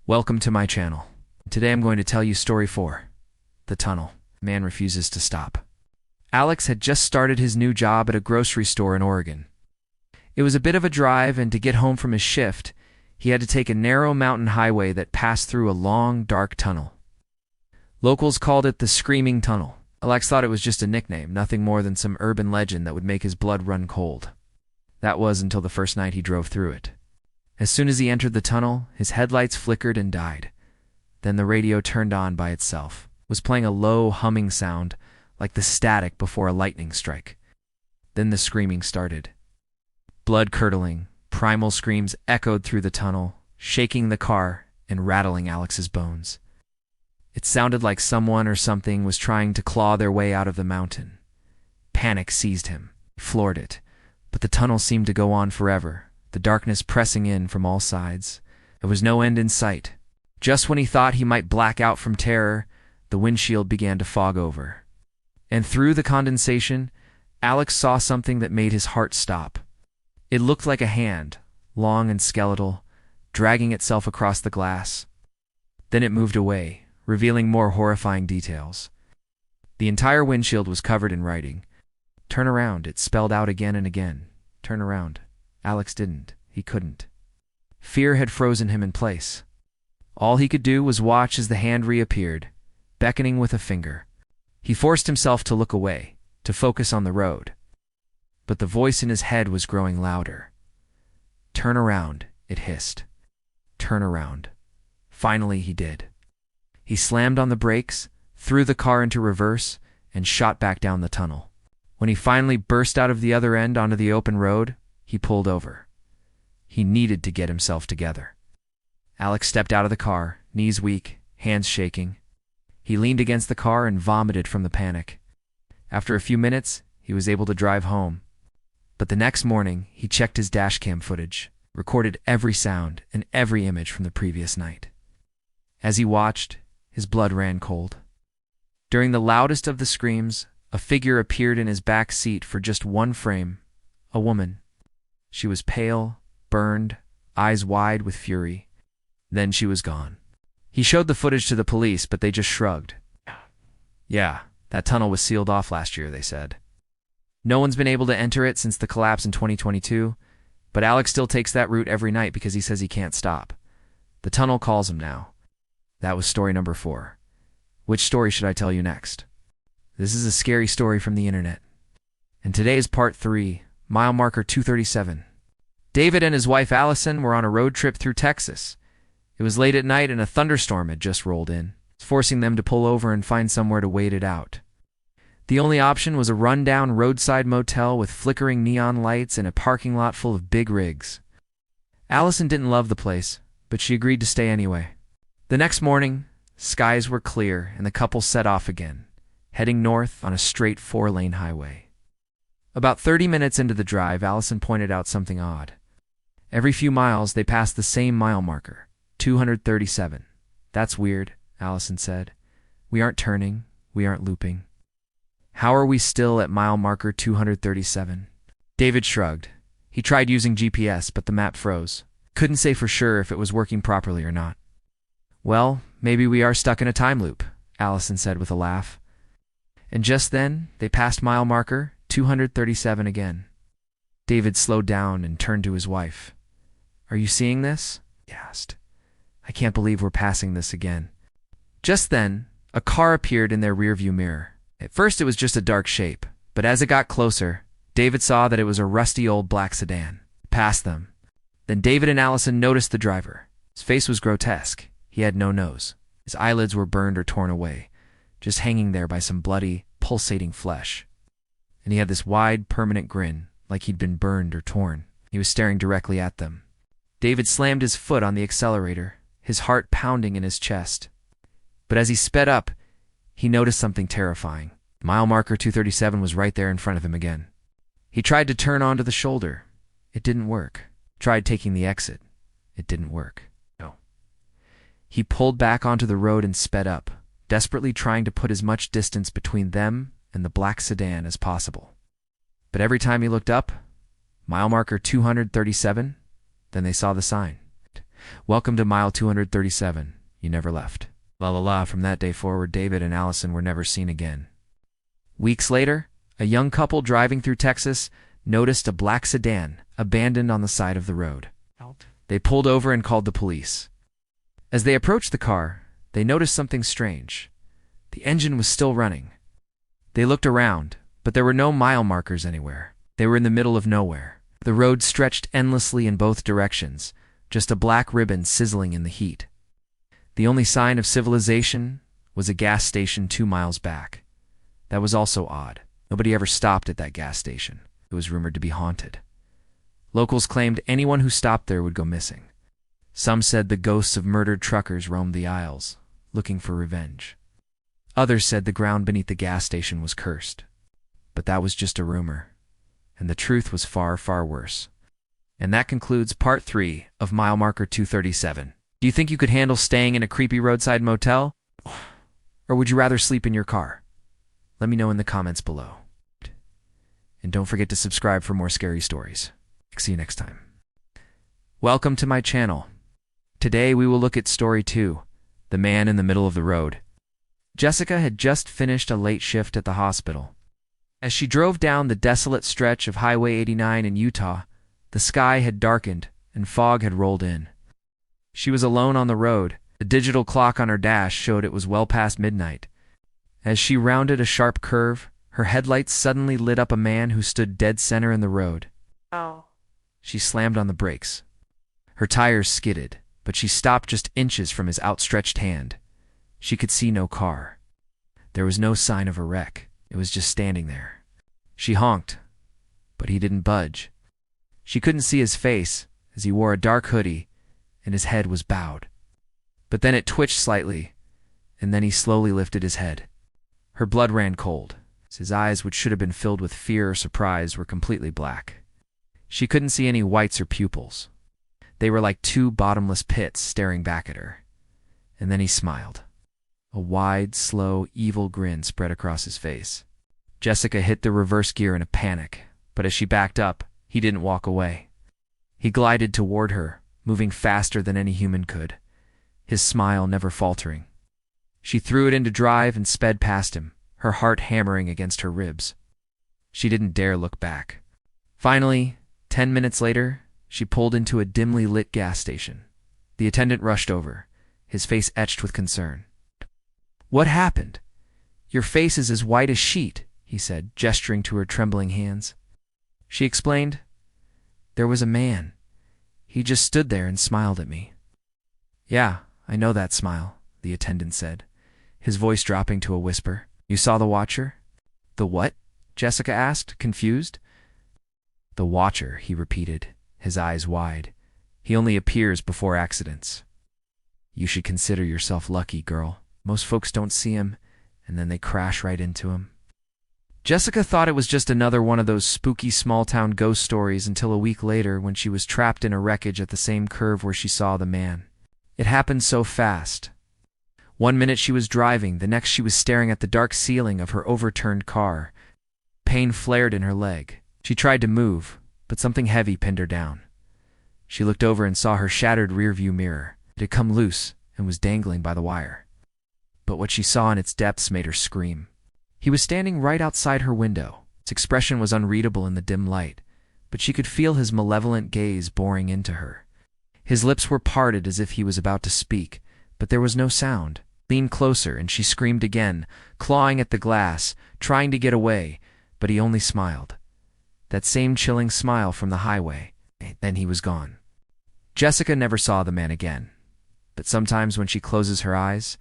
Welcome to my channel. Today I'm going to tell you story 4. The Tunnel. Man refuses to stop. Alex had just started his new job at a grocery store in Oregon. It was a bit of a drive, and to get home from his shift, he had to take a narrow mountain highway that passed through a long, dark tunnel. Locals called it the Screaming Tunnel. Alex thought it was just a nickname, nothing more than some urban legend that would make his blood run cold. That was until the first night he drove through it. As soon as he entered the tunnel, his headlights flickered and died. Then the radio turned on by itself. It was playing a low, humming sound, like the static before a lightning strike. Then the screaming started. Blood-curdling, primal screams echoed through the tunnel, shaking the car and rattling Alex's bones. It sounded like someone or something was trying to claw their way out of the mountain. Panic seized him. He floored it. But the tunnel seemed to go on forever, the darkness pressing in from all sides. There was no end in sight. Just when he thought he might black out from terror, the windshield began to fog over. And through the condensation, Alex saw something that made his heart stop. It looked like a hand, long and skeletal, dragging itself across the glass. Then it moved away, revealing more horrifying details. The entire windshield was covered in writing. "Turn around," it spelled out again and again. Turn around. Alex didn't. He couldn't. Fear had frozen him in place. All he could do was watch as the hand reappeared, beckoning with a finger. He forced himself to look away, to focus on the road. But the voice in his head was growing louder. "Turn around," it hissed. Turn around. Finally he did. He slammed on the brakes, threw the car into reverse, and shot back down the tunnel. When he finally burst out of the other end onto the open road, he pulled over. He needed to get himself together. Alex stepped out of the car, knees weak, hands shaking. He leaned against the car and vomited from the panic. After a few minutes, he was able to drive home. But the next morning, he checked his dashcam footage, recorded every sound and every image from the previous night. As he watched, his blood ran cold. During the loudest of the screams, a figure appeared in his back seat for just one frame, a woman. She was pale, burned, eyes wide with fury. Then she was gone. He showed the footage to the police, but they just shrugged. "Yeah, that tunnel was sealed off last year," they said. No one's been able to enter it since the collapse in 2022, but Alex still takes that route every night because he says he can't stop. The tunnel calls him now. That was story number 4. Which story should I tell you next? This is a scary story from the internet. And today is part 3, mile marker 237. David and his wife Allison were on a road trip through Texas. It was late at night and a thunderstorm had just rolled in, forcing them to pull over and find somewhere to wait it out. The only option was a rundown roadside motel with flickering neon lights and a parking lot full of big rigs. Allison didn't love the place, but she agreed to stay anyway. The next morning, skies were clear and the couple set off again, heading north on a straight 4-lane highway. About 30 minutes into the drive, Allison pointed out something odd. Every few miles, they passed the same mile marker, 237. "That's weird," Allison said. "We aren't turning, we aren't looping. How are we still at mile marker 237? David shrugged. He tried using GPS, but the map froze. Couldn't say for sure if it was working properly or not. "Well, maybe we are stuck in a time loop," Allison said with a laugh. And just then, they passed mile marker 237 again. David slowed down and turned to his wife. "Are you seeing this?" he asked. "I can't believe we're passing this again." Just then, a car appeared in their rearview mirror. At first it was just a dark shape, but as it got closer, David saw that it was a rusty old black sedan. It passed them. Then David and Allison noticed the driver. His face was grotesque. He had no nose. His eyelids were burned or torn away, just hanging there by some bloody, pulsating flesh. And he had this wide, permanent grin, like he'd been burned or torn. He was staring directly at them. David slammed his foot on the accelerator, his heart pounding in his chest. But as he sped up, he noticed something terrifying. Mile marker 237 was right there in front of him again. He tried to turn onto the shoulder. It didn't work. Tried taking the exit. It didn't work. No. He pulled back onto the road and sped up, desperately trying to put as much distance between them and the black sedan as possible. But every time he looked up, mile marker 237, then they saw the sign. Welcome to mile 237. You never left. La la la. From that day forward, David and Allison were never seen again. Weeks later, a young couple driving through Texas noticed a black sedan abandoned on the side of the road. They pulled over and called the police. As they approached the car, they noticed something strange. The engine was still running. They looked around, but there were no mile markers anywhere. They were in the middle of nowhere. The road stretched endlessly in both directions, just a black ribbon sizzling in the heat. The only sign of civilization was a gas station 2 miles back. That was also odd. Nobody ever stopped at that gas station. It was rumored to be haunted. Locals claimed anyone who stopped there would go missing. Some said the ghosts of murdered truckers roamed the aisles, looking for revenge. Others said the ground beneath the gas station was cursed. But that was just a rumor, and the truth was far, far worse. And that concludes part 3 of mile marker 237. Do you think you could handle staying in a creepy roadside motel? Or would you rather sleep in your car? Let me know in the comments below. And don't forget to subscribe for more scary stories. See you next time. Welcome to my channel. Today we will look at story 2, The Man in the Middle of the Road. Jessica had just finished a late shift at the hospital. As she drove down the desolate stretch of Highway 89 in Utah, the sky had darkened and fog had rolled in. She was alone on the road. The digital clock on her dash showed it was well past midnight. As she rounded a sharp curve, her headlights suddenly lit up a man who stood dead center in the road. Oh. She slammed on the brakes. Her tires skidded, but she stopped just inches from his outstretched hand. She could see no car. There was no sign of a wreck. It was just standing there. She honked, but he didn't budge. She couldn't see his face, as he wore a dark hoodie, and his head was bowed. But then it twitched slightly, and then he slowly lifted his head. Her blood ran cold. His eyes, which should have been filled with fear or surprise, were completely black. She couldn't see any whites or pupils. They were like 2 bottomless pits staring back at her. And then he smiled. A wide, slow, evil grin spread across his face. Jessica hit the reverse gear in a panic, but as she backed up, he didn't walk away. He glided toward her, moving faster than any human could, his smile never faltering. She threw it into drive and sped past him, her heart hammering against her ribs. She didn't dare look back. Finally, 10 minutes later, she pulled into a dimly lit gas station. The attendant rushed over, his face etched with concern. "What happened? Your face is as white as sheet," he said, gesturing to her trembling hands. She explained, "There was a man. He just stood there and smiled at me." "Yeah, I know that smile," the attendant said, his voice dropping to a whisper. "You saw the watcher?" "The what?" Jessica asked, confused. "The watcher," he repeated, his eyes wide. "He only appears before accidents. You should consider yourself lucky, girl. Most folks don't see him, and then they crash right into him." Jessica thought it was just another one of those spooky small-town ghost stories until a week later when she was trapped in a wreckage at the same curve where she saw the man. It happened so fast. One minute she was driving, the next she was staring at the dark ceiling of her overturned car. Pain flared in her leg. She tried to move, but something heavy pinned her down. She looked over and saw her shattered rearview mirror. It had come loose and was dangling by the wire. But what she saw in its depths made her scream. He was standing right outside her window. His expression was unreadable in the dim light, but she could feel his malevolent gaze boring into her. His lips were parted as if he was about to speak, but there was no sound. Leaned closer, and she screamed again, clawing at the glass, trying to get away, but he only smiled. That same chilling smile from the highway. Then he was gone. Jessica never saw the man again, but sometimes when she closes her eyes,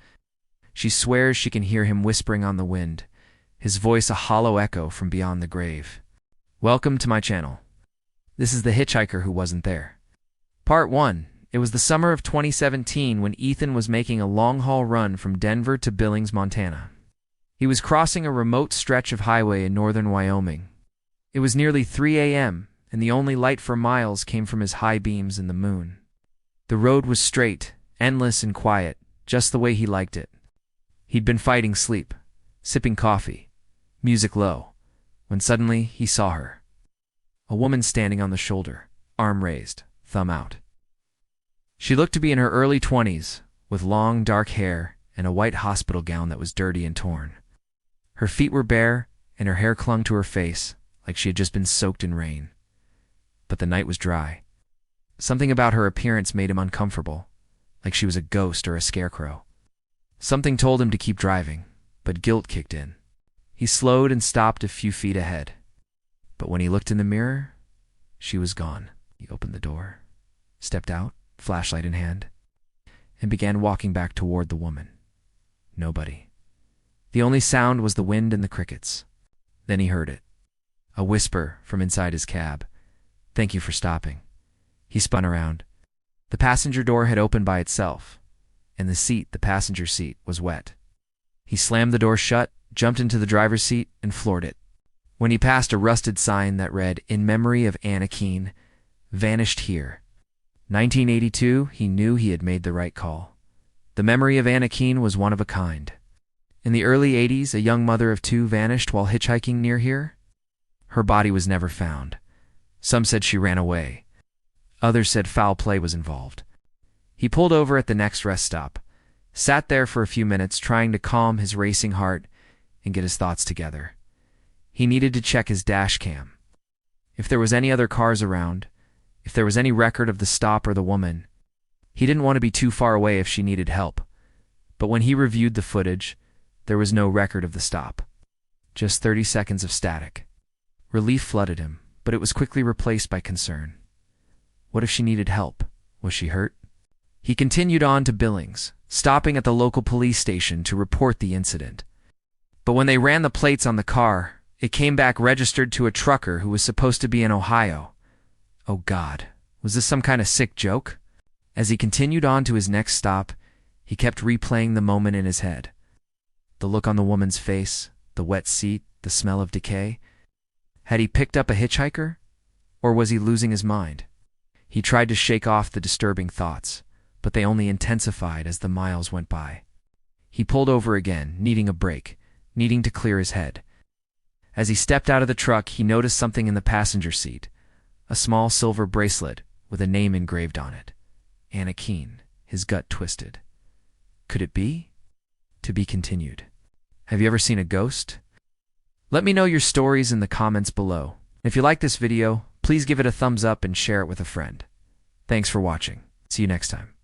she swears she can hear him whispering on the wind, his voice a hollow echo from beyond the grave. Welcome to my channel. This is the hitchhiker who wasn't there. Part 1. It was the summer of 2017 when Ethan was making a long-haul run from Denver to Billings, Montana. He was crossing a remote stretch of highway in northern Wyoming. It was nearly 3 a.m., and the only light for miles came from his high beams in the moon. The road was straight, endless and quiet, just the way he liked it. He'd been fighting sleep, sipping coffee, music low, when suddenly he saw her. A woman standing on the shoulder, arm raised, thumb out. She looked to be in her early 20s, with long, dark hair and a white hospital gown that was dirty and torn. Her feet were bare, and her hair clung to her face like she had just been soaked in rain. But the night was dry. Something about her appearance made him uncomfortable, like she was a ghost or a scarecrow. Something told him to keep driving, but guilt kicked in. He slowed and stopped a few feet ahead. But when he looked in the mirror, she was gone. He opened the door, stepped out, flashlight in hand, and began walking back toward the woman. Nobody. The only sound was the wind and the crickets. Then he heard it. A whisper from inside his cab. "Thank you for stopping." He spun around. The passenger door had opened by itself, and the passenger seat, was wet. He slammed the door shut, jumped into the driver's seat, and floored it. When he passed a rusted sign that read, "In memory of Anna Keene, vanished here." 1982, he knew he had made the right call. The memory of Anna Keene was one of a kind. In the early 80s, a young mother of 2 vanished while hitchhiking near here. Her body was never found. Some said she ran away. Others said foul play was involved. He pulled over at the next rest stop, sat there for a few minutes trying to calm his racing heart and get his thoughts together. He needed to check his dash cam. If there was any other cars around, if there was any record of the stop or the woman. He didn't want to be too far away if she needed help. But when he reviewed the footage, there was no record of the stop. Just 30 seconds of static. Relief flooded him, but it was quickly replaced by concern. What if she needed help? Was she hurt? He continued on to Billings, stopping at the local police station to report the incident. But when they ran the plates on the car, it came back registered to a trucker who was supposed to be in Ohio. Oh God, was this some kind of sick joke? As he continued on to his next stop, he kept replaying the moment in his head. The look on the woman's face, the wet seat, the smell of decay. Had he picked up a hitchhiker? Or was he losing his mind? He tried to shake off the disturbing thoughts, but they only intensified as the miles went by. He pulled over again, needing a break, needing to clear his head. As he stepped out of the truck, he noticed something in the passenger seat, a small silver bracelet with a name engraved on it. Anna Keene. His gut twisted. Could it be? To be continued. Have you ever seen a ghost? Let me know your stories in the comments below. If you like this video, please give it a thumbs up and share it with a friend. Thanks for watching. See you next time.